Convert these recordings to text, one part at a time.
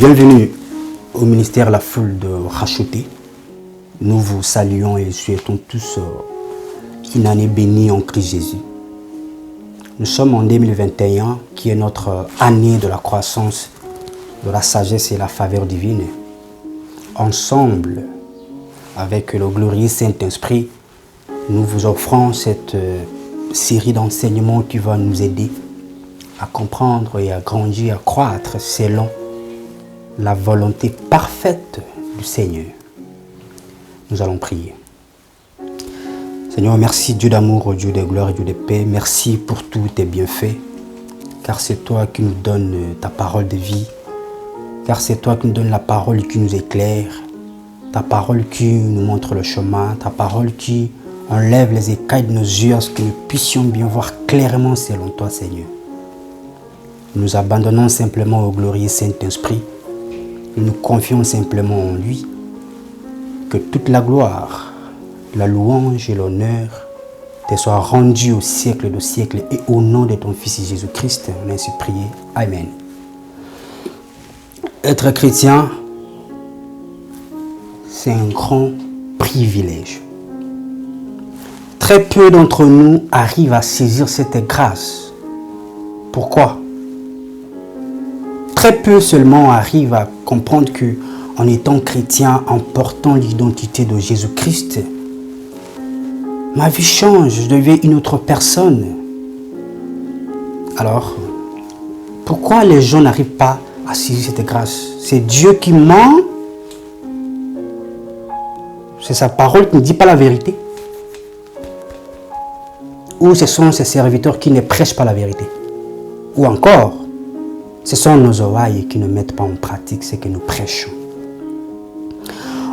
Bienvenue au ministère La Foule de Racheter. Nous vous saluons et souhaitons tous une année bénie en Christ Jésus. Nous sommes en 2021 qui est notre année de la croissance, de la sagesse et la faveur divine. Ensemble, avec le glorieux Saint-Esprit, nous vous offrons cette série d'enseignements qui va nous aider à comprendre et à grandir, à croître selon la volonté parfaite du Seigneur. Nous allons prier. Seigneur, merci Dieu d'amour, Dieu de gloire et Dieu de paix. Merci pour tous tes bienfaits, car c'est toi qui nous donnes ta parole de vie, car c'est toi qui nous donnes la parole qui nous éclaire, ta parole qui nous montre le chemin, ta parole qui enlève les écailles de nos yeux, afin que nous puissions bien voir clairement selon toi, Seigneur. Nous nous abandonnons simplement au glorieux Saint-Esprit. Nous nous confions simplement en lui. Que toute la gloire, la louange et l'honneur te soient rendus au siècle de siècles et au nom de ton Fils Jésus-Christ, on a ainsi prié. Amen. Être chrétien, c'est un grand privilège. Très peu d'entre nous arrivent à saisir cette grâce. Pourquoi ? Très peu seulement arrivent à comprendre que, en étant chrétien, en portant l'identité de Jésus-Christ, ma vie change, je deviens une autre personne. Alors, pourquoi les gens n'arrivent pas à saisir cette grâce? C'est Dieu qui ment? C'est sa parole qui ne dit pas la vérité? Ou ce sont ses serviteurs qui ne prêchent pas la vérité? Ou encore, ce sont nos oreilles qui ne mettent pas en pratique ce que nous prêchons.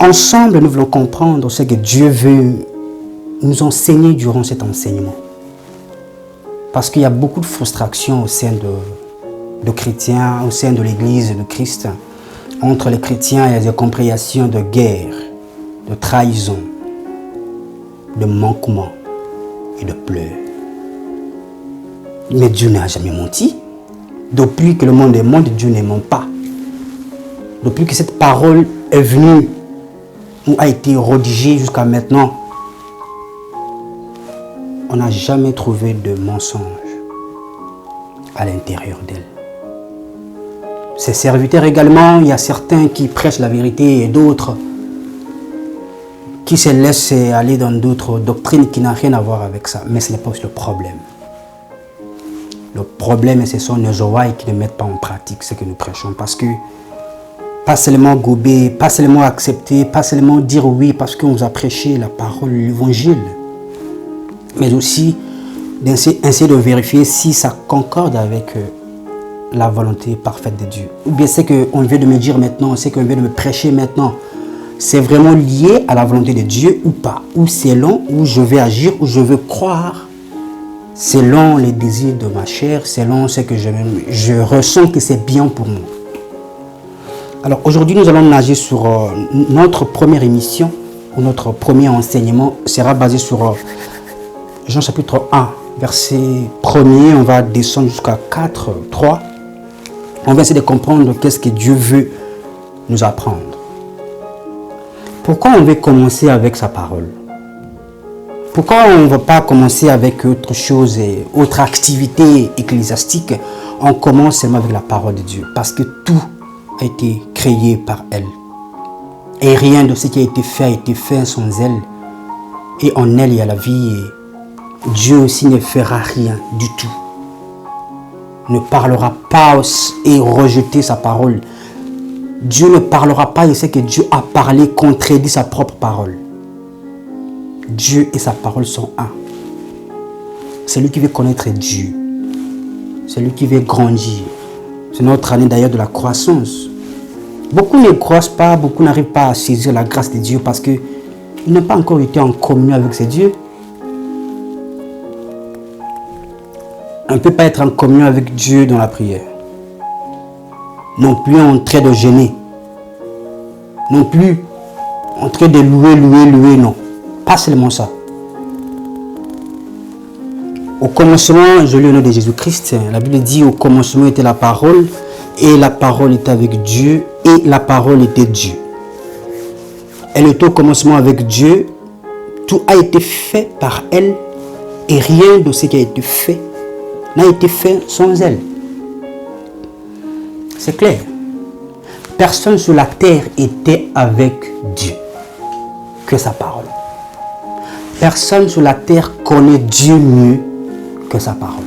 Ensemble, nous voulons comprendre ce que Dieu veut nous enseigner durant cet enseignement. Parce qu'il y a beaucoup de frustration au sein de chrétiens, au sein de l'Église de Christ. Entre les chrétiens, il y a des compréhensions de guerre, de trahison, de manquement et de pleurs. Mais Dieu n'a jamais menti. Depuis que le monde est monde, Dieu ne ment pas. Depuis que cette parole est venue ou a été rédigée jusqu'à maintenant, on n'a jamais trouvé de mensonge à l'intérieur d'elle. Ses serviteurs également, il y a certains qui prêchent la vérité et d'autres qui se laissent aller dans d'autres doctrines qui n'ont rien à voir avec ça. Mais ce n'est pas le problème. Le problème, ce sont nos oreilles qui ne mettent pas en pratique ce que nous prêchons. Parce que, pas seulement gober, pas seulement accepter, pas seulement dire oui parce qu'on vous a prêché la parole, l'évangile, mais aussi d'essayer de vérifier si ça concorde avec la volonté parfaite de Dieu. Ou bien c'est qu'on vient de me dire maintenant, c'est qu'on vient de me prêcher maintenant, c'est vraiment lié à la volonté de Dieu ou pas, ou selon où je vais agir, où je veux croire, selon les désirs de ma chair, selon ce que je ressens que c'est bien pour moi. Alors aujourd'hui, nous allons nager sur notre première émission, ou notre premier enseignement sera basé sur Jean chapitre 1, verset 1er, on va descendre jusqu'à 4, 3. On va essayer de comprendre qu'est-ce que Dieu veut nous apprendre. Pourquoi on veut commencer avec sa parole? Pourquoi on ne va pas commencer avec autre chose, autre activité ecclésiastique? On commence seulement avec la parole de Dieu. Parce que tout a été créé par elle. Et rien de ce qui a été fait sans elle. Et en elle, il y a la vie. Et Dieu aussi ne fera rien du tout. Ne parlera pas et rejeter sa parole. Dieu ne parlera pas de ce que Dieu a parlé, contredit sa propre parole. Dieu et sa parole sont un. Celui qui veut connaître Dieu, celui qui veut grandir. C'est notre année d'ailleurs de la croissance. Beaucoup ne croient pas, beaucoup n'arrivent pas à saisir la grâce de Dieu parce qu'ils n'ont pas encore été en communion avec ce Dieu. On ne peut pas être en communion avec Dieu dans la prière. Non plus en train de gêner. Non plus en train de louer, non. Pas seulement ça. Au commencement, je lis au nom de Jésus-Christ. La Bible dit au commencement était la parole et la parole était avec Dieu et la parole était Dieu. Elle était au commencement avec Dieu. Tout a été fait par elle et rien de ce qui a été fait n'a été fait sans elle. C'est clair. Personne sur la terre était avec Dieu que sa parole. Personne sur la terre connaît Dieu mieux que sa parole.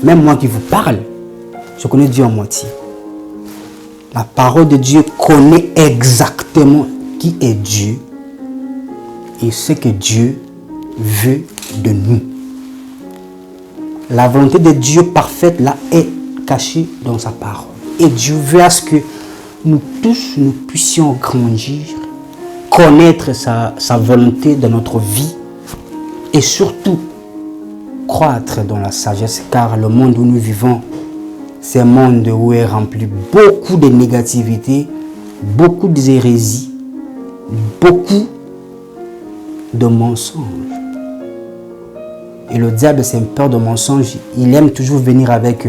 Même moi qui vous parle, je connais Dieu en moitié. La parole de Dieu connaît exactement qui est Dieu et ce que Dieu veut de nous. La volonté de Dieu parfaite là est cachée dans sa parole. Et Dieu veut à ce que nous tous nous puissions grandir, connaître sa volonté dans notre vie et surtout croître dans la sagesse, car le monde où nous vivons, c'est un monde où est rempli beaucoup de négativité, beaucoup d'hérésie, beaucoup de mensonges. Et le diable, c'est un peur de mensonges. Il aime toujours venir avec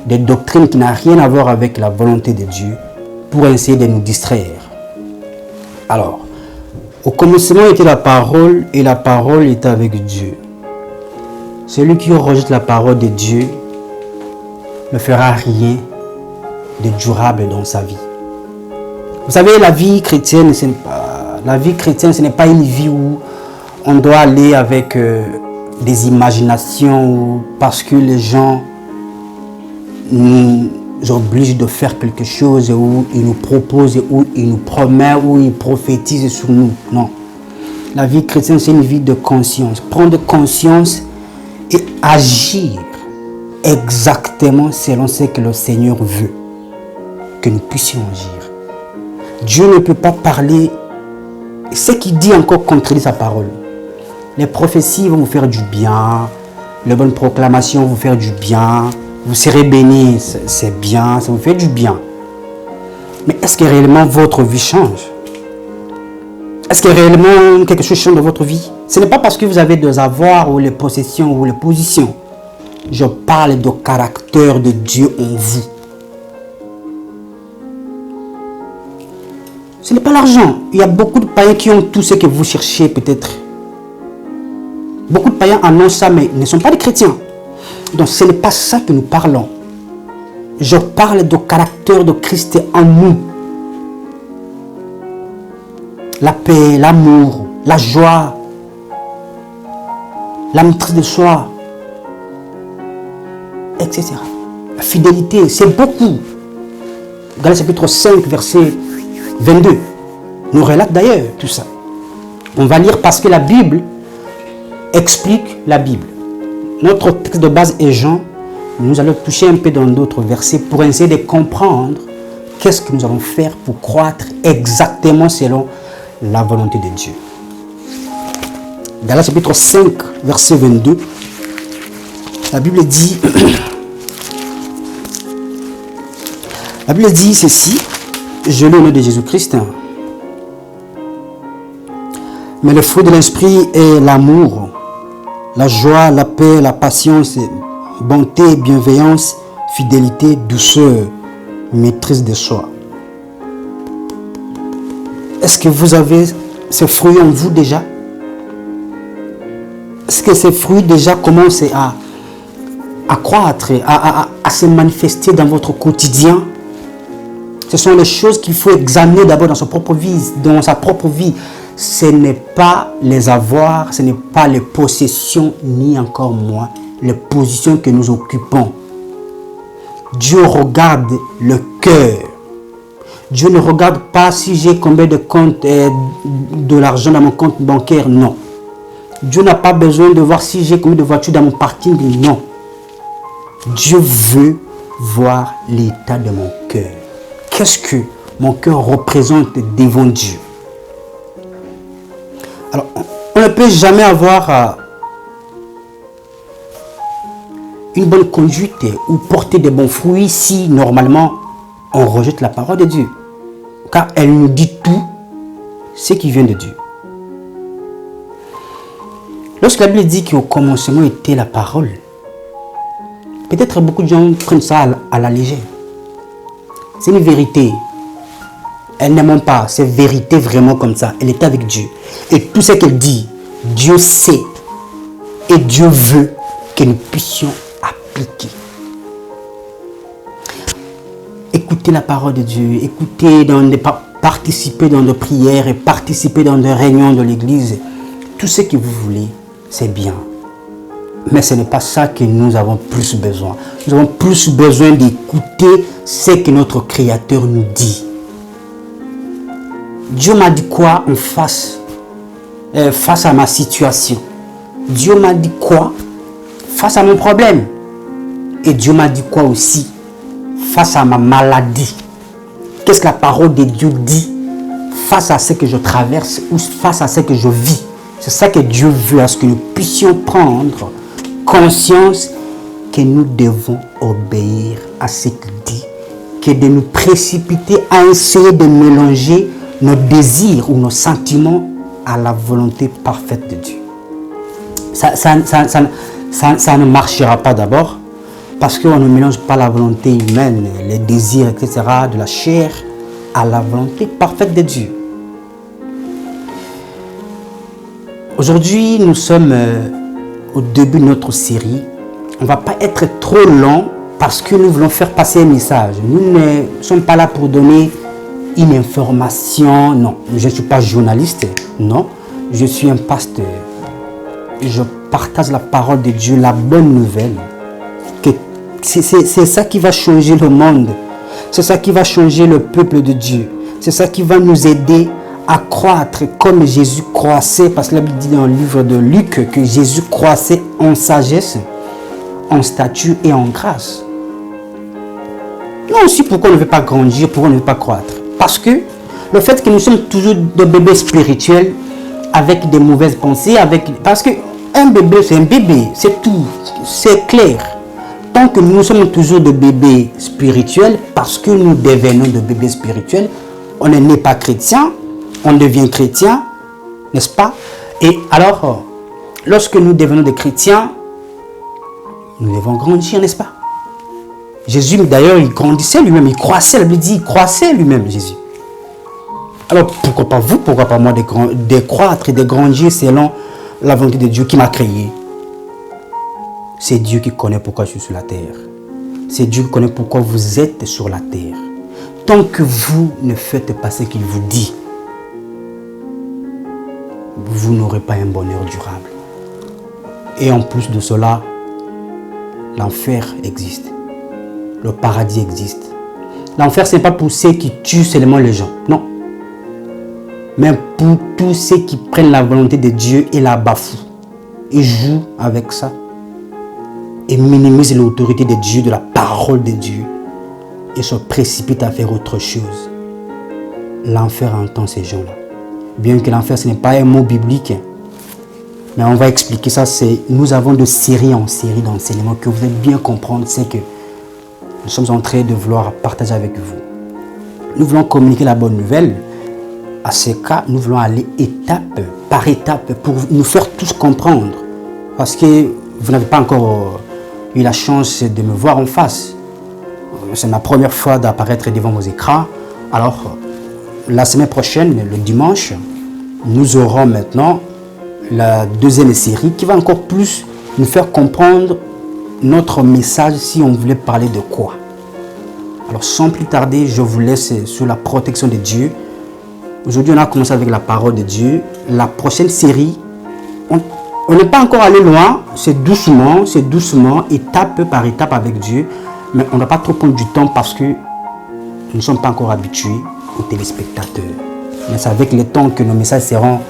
des doctrines qui n'ont rien à voir avec la volonté de Dieu pour essayer de nous distraire. Alors, au commencement était la parole et la parole était avec Dieu. Celui qui rejette la parole de Dieu ne fera rien de durable dans sa vie. Vous savez, la vie chrétienne, ce n'est pas une vie où on doit aller avec des imaginations parce que les gens nous obligent de faire quelque chose, ou ils nous proposent, ou ils nous promettent, ou ils prophétisent sur nous. Non. La vie chrétienne, c'est une vie de conscience. Prendre conscience et agir exactement selon ce que le Seigneur veut que nous puissions agir. Dieu ne peut pas parler. Ce qu'il dit encore contredit sa parole. Les prophéties vont vous faire du bien. Les bonnes proclamations vont vous faire du bien. Vous serez bénis, c'est bien, ça vous fait du bien. Mais est-ce que réellement votre vie change? Est-ce que réellement quelque chose change dans votre vie? Ce n'est pas parce que vous avez des avoirs ou les possessions ou les positions. Je parle du caractère de Dieu en vous. Ce n'est pas l'argent. Il y a beaucoup de païens qui ont tout ce que vous cherchez peut-être. Beaucoup de païens en ont ça, mais ne sont pas des chrétiens. Donc ce n'est pas ça que nous parlons. Je parle du caractère de Christ en nous. La paix, l'amour, la joie, la maîtrise de soi, etc. La fidélité, c'est beaucoup. Galates chapitre 5, verset 22. Nous relate d'ailleurs tout ça. On va lire parce que la Bible explique la Bible. Notre texte de base est Jean. Nous allons toucher un peu dans d'autres versets pour essayer de comprendre qu'est-ce que nous allons faire pour croître exactement selon la volonté de Dieu. Galates chapitre 5, verset 22. La Bible dit ceci. Je lis au nom de Jésus-Christ. Mais le fruit de l'esprit est l'amour, la joie, la paix, la patience, bonté, bienveillance, fidélité, douceur, maîtrise de soi. Est-ce que vous avez ces fruits en vous déjà? Est-ce que ces fruits déjà commencent à croître, à se manifester dans votre quotidien? Ce sont les choses qu'il faut examiner d'abord dans sa propre vie. Ce n'est pas les avoirs, ce n'est pas les possessions, ni encore moins les positions que nous occupons. Dieu regarde le cœur. Dieu ne regarde pas si j'ai combien de comptes de l'argent dans mon compte bancaire, non. Dieu n'a pas besoin de voir si j'ai combien de voitures dans mon parking, non. Dieu veut voir l'état de mon cœur. Qu'est-ce que mon cœur représente devant Dieu? Alors, on ne peut jamais avoir une bonne conduite ou porter de bons fruits si normalement on rejette la parole de Dieu. Car elle nous dit tout ce qui vient de Dieu. Lorsque la Bible dit qu'au commencement était la parole, peut-être beaucoup de gens prennent ça à la légère. C'est une vérité. Elle ne ment pas. C'est vérité vraiment comme ça. Elle est avec Dieu. Et tout ce qu'elle dit, Dieu sait. Et Dieu veut que nous puissions appliquer. Écoutez la parole de Dieu. Écoutez, participer dans des prières et participer dans des réunions de l'église. Tout ce que vous voulez, c'est bien. Mais ce n'est pas ça que nous avons plus besoin. Nous avons plus besoin d'écouter ce que notre Créateur nous dit. Dieu m'a dit quoi en face à ma situation. Dieu m'a dit quoi face à mon problème. Et Dieu m'a dit quoi aussi face à ma maladie. Qu'est-ce que la parole de Dieu dit face à ce que je traverse ou face à ce que je vis. C'est ça que Dieu veut, à ce que nous puissions prendre conscience que nous devons obéir à ce qu'il dit, que de nous précipiter à essayer de mélanger nos désirs ou nos sentiments à la volonté parfaite de Dieu. Ça ne marchera pas d'abord parce qu'on ne mélange pas la volonté humaine, les désirs, etc. de la chair à la volonté parfaite de Dieu. Aujourd'hui, nous sommes au début de notre série. On ne va pas être trop long parce que nous voulons faire passer un message. Nous ne sommes pas là pour donner une information. Non, je ne suis pas journaliste. Non, je suis un pasteur. Je partage la parole de Dieu, la bonne nouvelle. C'est ça qui va changer le monde. C'est ça qui va changer le peuple de Dieu. C'est ça qui va nous aider à croître comme Jésus croissait. Parce que la Bible dit dans le livre de Luc que Jésus croissait en sagesse, en stature et en grâce. Non, aussi pourquoi on ne veut pas grandir, pourquoi on ne veut pas croître. Parce que le fait que nous sommes toujours des bébés spirituels avec des mauvaises pensées, parce qu'un bébé c'est un bébé, c'est tout, c'est clair. Tant que nous sommes toujours des bébés spirituels, parce que nous devenons des bébés spirituels, on n'est pas chrétien, on devient chrétien, n'est-ce pas? Et alors, lorsque nous devenons des chrétiens, nous devons grandir, n'est-ce pas? Jésus, d'ailleurs, il grandissait lui-même, il croissait, la Bible dit, il croissait lui-même, Jésus. Alors, pourquoi pas vous, pourquoi pas moi de croître et de grandir selon la volonté de Dieu qui m'a créé? C'est Dieu qui connaît pourquoi je suis sur la terre. C'est Dieu qui connaît pourquoi vous êtes sur la terre. Tant que vous ne faites pas ce qu'il vous dit, vous n'aurez pas un bonheur durable. Et en plus de cela, l'enfer existe. Le paradis existe. L'enfer, ce n'est pas pour ceux qui tuent seulement les gens. Non. Mais pour tous ceux qui prennent la volonté de Dieu et la bafouent. Ils jouent avec ça. Et minimisent l'autorité de Dieu, de la parole de Dieu. Et se précipitent à faire autre chose. L'enfer entend ces gens-là. Bien que l'enfer, ce n'est pas un mot biblique. Mais on va expliquer ça. Nous avons de série en série d'enseignements que vous allez bien comprendre. C'est que nous sommes en train de vouloir partager avec vous. Nous voulons communiquer la bonne nouvelle. À ce cas, nous voulons aller étape par étape pour nous faire tous comprendre. Parce que vous n'avez pas encore eu la chance de me voir en face. C'est ma première fois d'apparaître devant vos écrans. Alors, la semaine prochaine, le dimanche, nous aurons maintenant la deuxième série qui va encore plus nous faire comprendre notre message si on voulait parler de quoi. Alors, sans plus tarder, je vous laisse sur la protection de Dieu. Aujourd'hui, on a commencé avec la parole de Dieu. La prochaine série, on n'est pas encore allé loin. C'est doucement, étape par étape avec Dieu. Mais on ne va pas trop prendre du temps parce que nous ne sommes pas encore habitués aux téléspectateurs. Mais c'est avec le temps que nos messages seront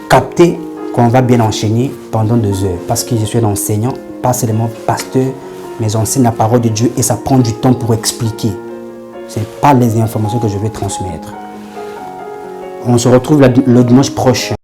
captés qu'on va bien enchaîner pendant 2 heures. Parce que je suis un enseignant, pas seulement pasteur, mais j'enseigne la parole de Dieu et ça prend du temps pour expliquer. Ce n'est pas les informations que je vais transmettre. On se retrouve le dimanche prochain